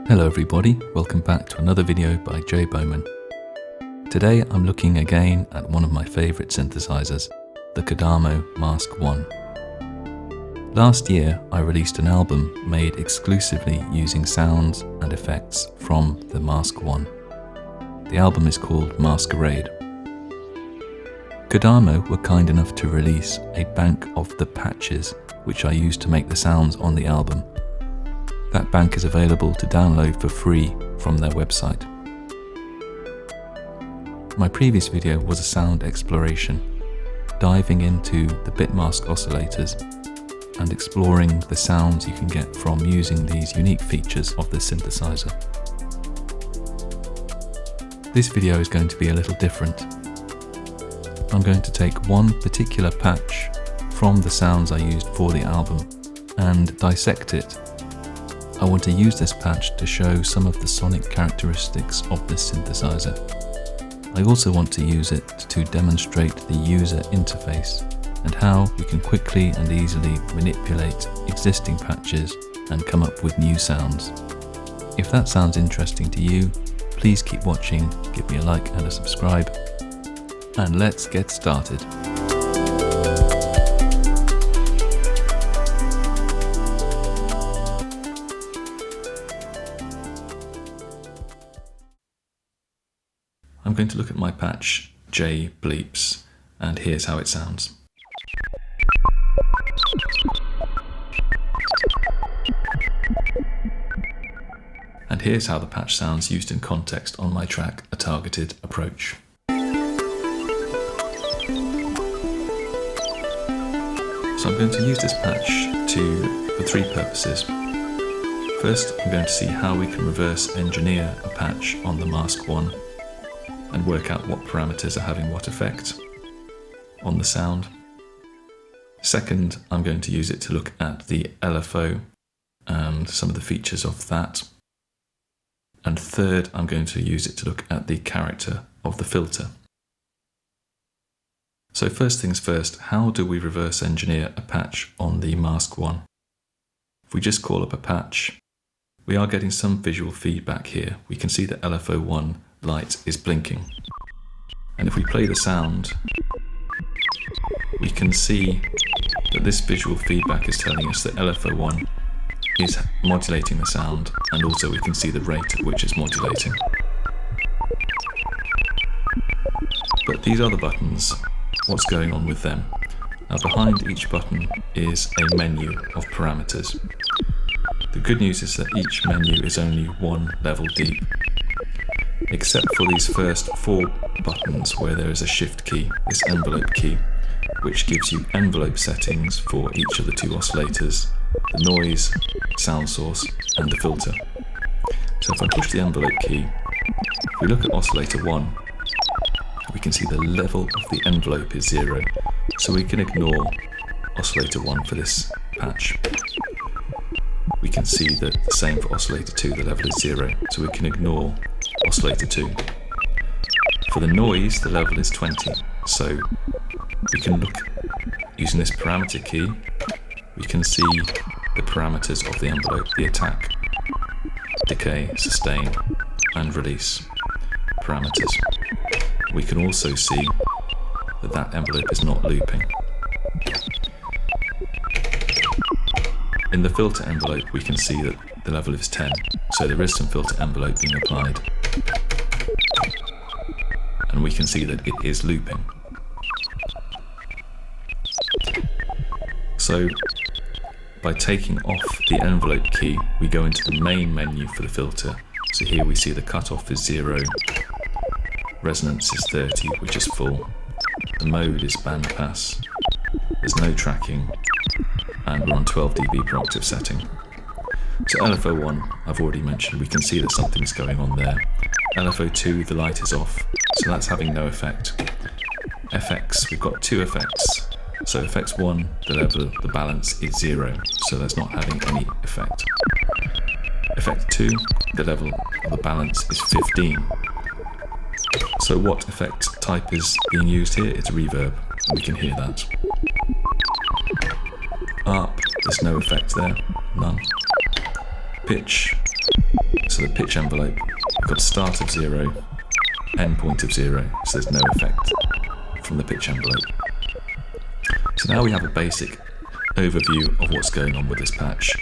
Hello everybody, welcome back to another video by Jay Bowman. Today I'm looking again at one of my favourite synthesizers, the Kodamo Mask1. Last year I released an album made exclusively using sounds and effects from the Mask1. The album is called Masquerade. Kodamo were kind enough to release a bank of the patches which I used to make the sounds on the album. That bank is available to download for free from their website. My previous video was a sound exploration, diving into the bitmask oscillators and exploring the sounds you can get from using these unique features of the synthesizer. This video is going to be a little different. I'm going to take one particular patch from the sounds I used for the album and dissect it. I want to use this patch to show some of the sonic characteristics of this synthesizer. I also want to use it to demonstrate the user interface and how we can quickly and easily manipulate existing patches and come up with new sounds. If that sounds interesting to you, please keep watching, give me a like and a subscribe, and let's get started. I'm going to look at my patch J Bleeps, and here's how it sounds. And here's how the patch sounds used in context on my track A Targeted Approach. So I'm going to use this patch for three purposes. First, I'm going to see how we can reverse engineer a patch on the Mask1 and work out what parameters are having what effect on the sound. Second, I'm going to use it to look at the LFO and some of the features of that. And third, I'm going to use it to look at the character of the filter. So first things first, how do we reverse engineer a patch on the Mask1? If we just call up a patch, we are getting some visual feedback here. We can see that LFO1 light is blinking. And if we play the sound, we can see that this visual feedback is telling us that LFO1 is modulating the sound, and also we can see the rate at which it's modulating. But these other buttons, what's going on with them? Now behind each button is a menu of parameters. The good news is that each menu is only one level deep, except for these first four buttons where there is a shift key, this envelope key, which gives you envelope settings for each of the two oscillators, the noise, sound source, and the filter. So if I push the envelope key, if we look at oscillator 1, we can see the level of the envelope is 0, so we can ignore oscillator 1 for this patch. We can see that the same for oscillator 2, the level is 0, so we can ignore oscillator 2. For the noise, the level is 20, so we can look, using this parameter key, we can see the parameters of the envelope, the attack, decay, sustain, and release parameters. We can also see that that envelope is not looping. In the filter envelope, we can see that the level is 10, so there is some filter envelope being applied. And we can see that it is looping. So by taking off the envelope key, we go into the main menu for the filter. So here we see the cutoff is 0, resonance is 30, which is full. The mode is bandpass. There's no tracking, and we're on 12 dB per octave setting. So LFO1, I've already mentioned, we can see that something's going on there. LFO2, the light is off, so that's having no effect. FX, we've got two effects. So effects 1, the balance is 0, so that's not having any effect. Effect 2, the level of the balance is 15. So what effect type is being used here? It's reverb, and we can hear that. Up, there's no effect there, none. Pitch, So the pitch envelope, we've got start of 0, end point of 0, so there's no effect from the pitch envelope. So now we have a basic overview of what's going on with this patch.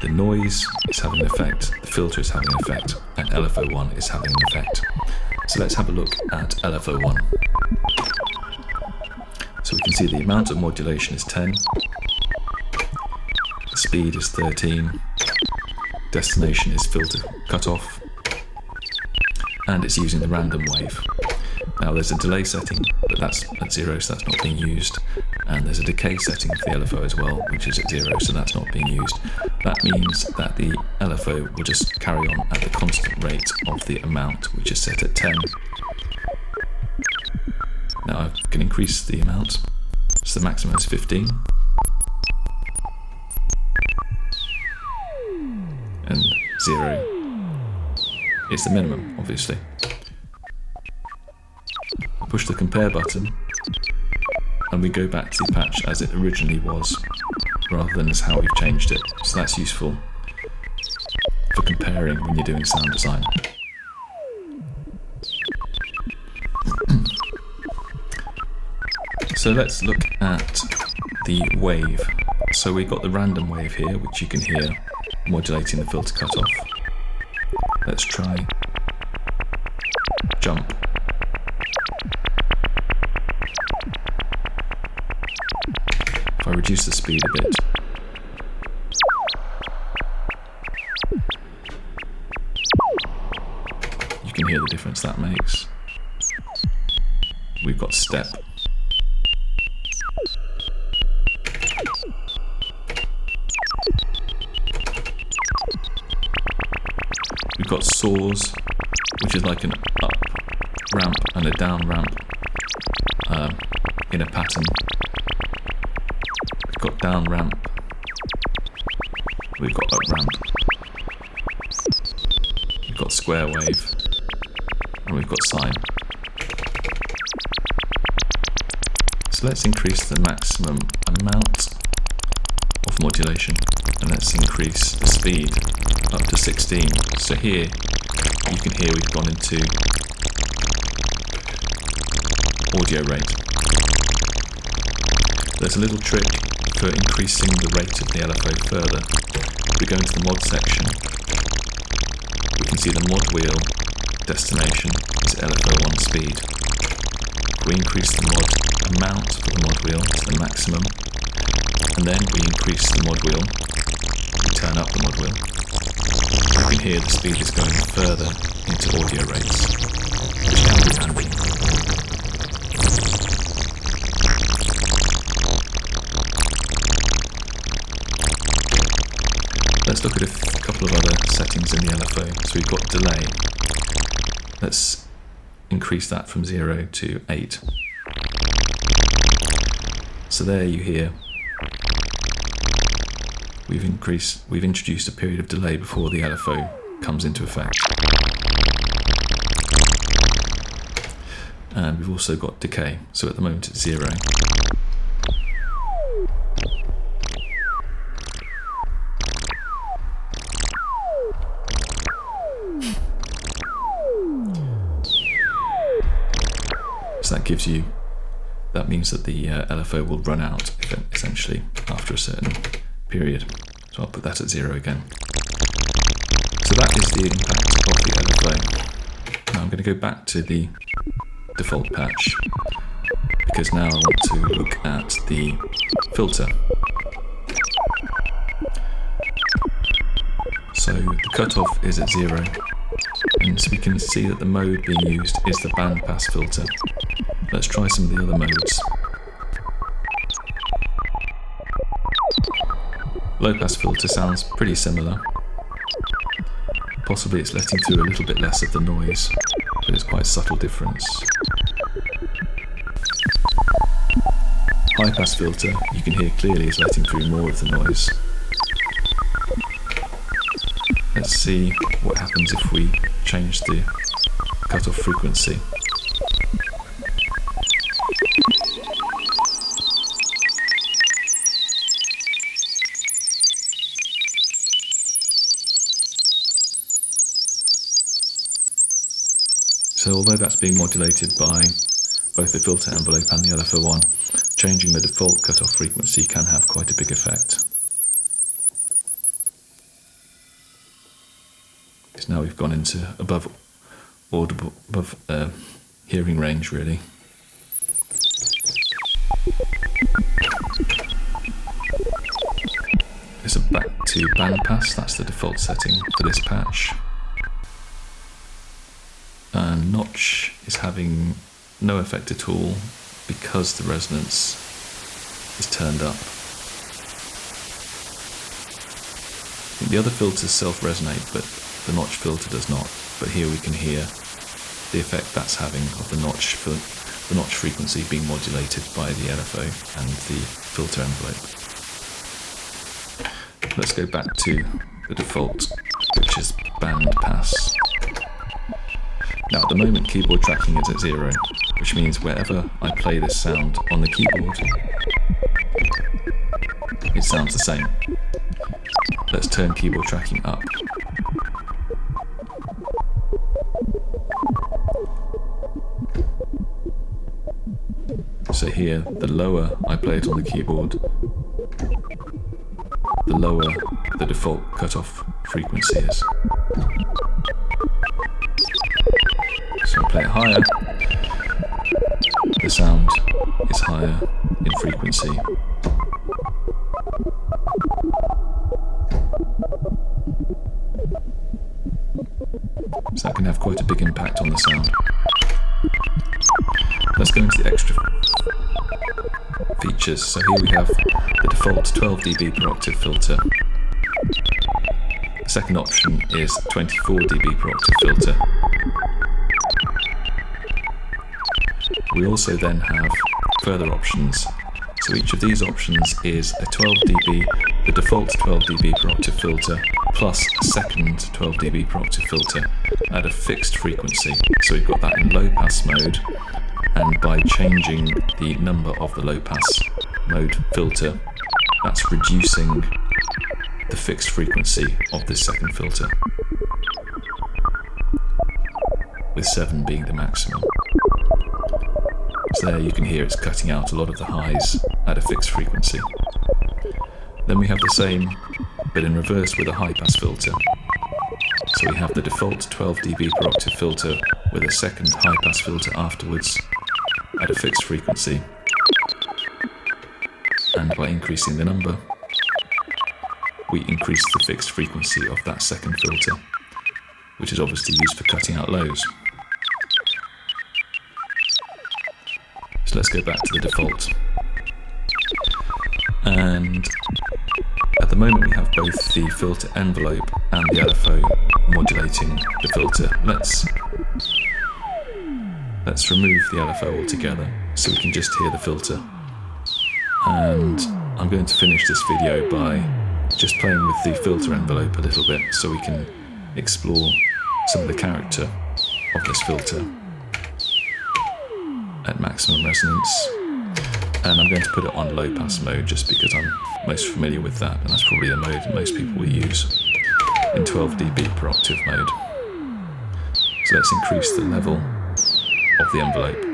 The noise is having an effect, the filter is having an effect, and LFO1 is having an effect. So let's have a look at LFO1. So we can see the amount of modulation is 10, the speed is 13, destination is filter cutoff, and it's using the random wave. Now there's a delay setting, but that's at 0, so that's not being used. And there's a decay setting for the LFO as well, which is at 0, so that's not being used. That means that the LFO will just carry on at the constant rate of the amount, which is set at 10. Now I can increase the amount, so the maximum is 15. And 0 is the minimum, obviously. Push the compare button and we go back to the patch as it originally was rather than as how we've changed it. So that's useful for comparing when you're doing sound design. So let's look at the wave. So we've got the random wave here, which you can hear modulating the filter cutoff. Let's try jump. If I reduce the speed a bit, you can hear the difference that makes. We've got step. We've got saws, which is like an up ramp and a down ramp in a pattern. We've got down ramp, we've got up ramp, we've got square wave, and we've got sine. So let's increase the maximum amount of modulation, and let's increase the speed up to 16. So here you can hear we've gone into audio rate. There's a little trick for increasing the rate of the LFO further. If we go into the mod section, we can see the mod wheel destination is LFO1 speed. If we increase the mod amount for the mod wheel to the maximum, and then we increase the mod wheel, we turn up the mod wheel, you can hear the speed is going further into audio rates, which can be handy. Let's look at a couple of other settings in the LFO. So we've got delay. Let's increase that from 0 to 8. So there you hear we've introduced a period of delay before the LFO comes into effect. And we've also got decay. So at the moment it's 0. So that means that the LFO will run out essentially after a certain period. So I'll put that at 0 again. So that is the impact of the LFO. Now I'm going to go back to the default patch because now I want to look at the filter. So the cutoff is at 0, and so we can see that the mode being used is the bandpass filter. Let's try some of the other modes. Low pass filter sounds pretty similar. Possibly it's letting through a little bit less of the noise, but it's quite a subtle difference. High pass filter, you can hear clearly is letting through more of the noise. Let's see what happens if we change the cutoff frequency. although that's being modulated by both the filter envelope and the LFO1, changing the default cutoff frequency can have quite a big effect. Because now we've gone into above hearing range, really. So back to bandpass, that's the default setting for this patch. And notch is having no effect at all because the resonance is turned up. The other filters self-resonate, but the notch filter does not. But here we can hear the effect that's having of the notch frequency being modulated by the LFO and the filter envelope. Let's go back to the default, which is band pass. Now at the moment keyboard tracking is at 0, which means wherever I play this sound on the keyboard, it sounds the same. Let's turn keyboard tracking up. So here, the lower I play it on the keyboard, the lower the default cutoff frequency is. So I play it higher, the sound is higher in frequency. So that can have quite a big impact on the sound. Let's go into the extra features. So here we have the default 12 dB per octave filter. The second option is 24 dB per octave filter. We also then have further options. So each of these options is a 12 dB, the default 12 dB per octave filter, plus a second 12 dB per octave filter at a fixed frequency. So we've got that in low pass mode, and by changing the number of the low pass mode filter, that's reducing the fixed frequency of this second filter, with 7 being the maximum. So there you can hear it's cutting out a lot of the highs at a fixed frequency. Then we have the same, but in reverse with a high pass filter. So we have the default 12 dB per octave filter with a second high pass filter afterwards at a fixed frequency. And by increasing the number, we increase the fixed frequency of that second filter, which is obviously used for cutting out lows. So let's go back to the default. And at the moment we have both the filter envelope and the LFO modulating the filter. Let's remove the LFO altogether so we can just hear the filter. And I'm going to finish this video by just playing with the filter envelope a little bit so we can explore some of the character of this filter at maximum resonance. And I'm going to put it on low pass mode just because I'm most familiar with that, and that's probably the mode most people will use in 12 dB per octave mode. So let's increase the level of the envelope.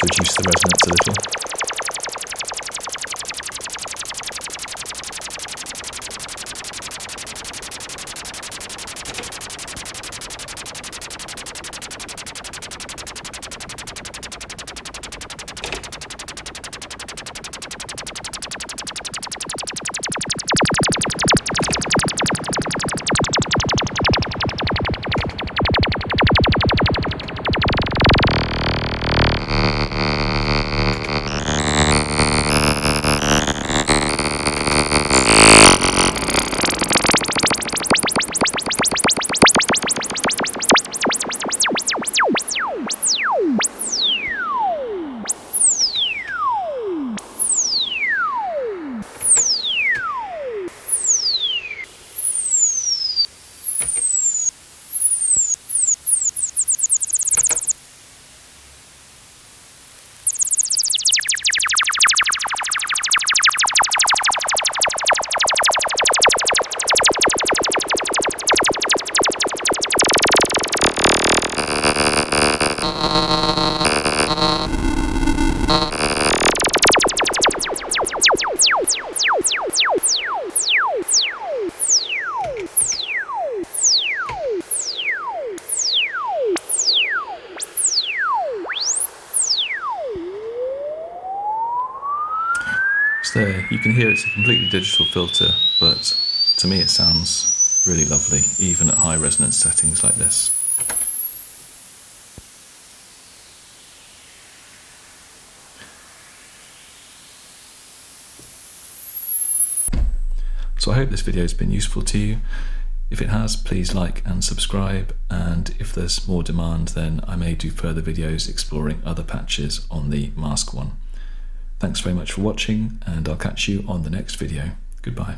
Reduce the resonance a little. there, you can hear it's a completely digital filter, but to me it sounds really lovely, even at high resonance settings like this. So I hope this video has been useful to you. If it has, please like and subscribe, and if there's more demand, then I may do further videos exploring other patches on the Mask1. Thanks very much for watching, and I'll catch you on the next video. Goodbye.